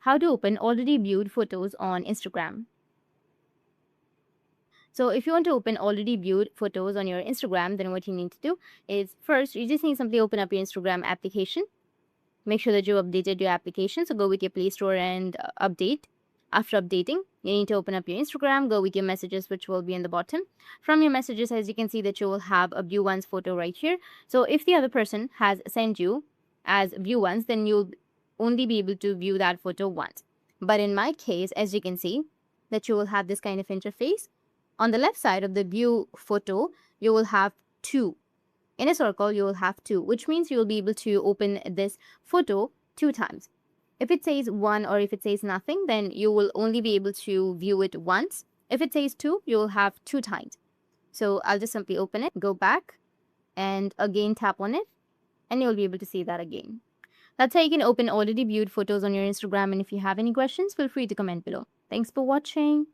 how to open already viewed photos on Instagram. So if you want to open already viewed photos on your Instagram, then what you need to do is first, you just need to simply open up your Instagram application. Make sure that you updated your application. So go with your Play Store and update. After updating, you need to open up your Instagram, go with your messages, which will be in the bottom. From your messages, as you can see that you will have a view once photo right here. So if the other person has sent you as view once, then you'll only be able to view that photo once. But in my case, as you can see, that you will have this kind of interface. On the left side of the view photo, you will have two. In a circle, you will have two, which means you will be able to open this photo 2 times. If it says 1 or if it says nothing, then you will only be able to view it once. If it says 2, you will have 2 times. So I'll just simply open it, go back, and again tap on it, and you'll be able to see that again. That's how you can open already viewed photos on your Instagram. And if you have any questions, feel free to comment below. Thanks for watching.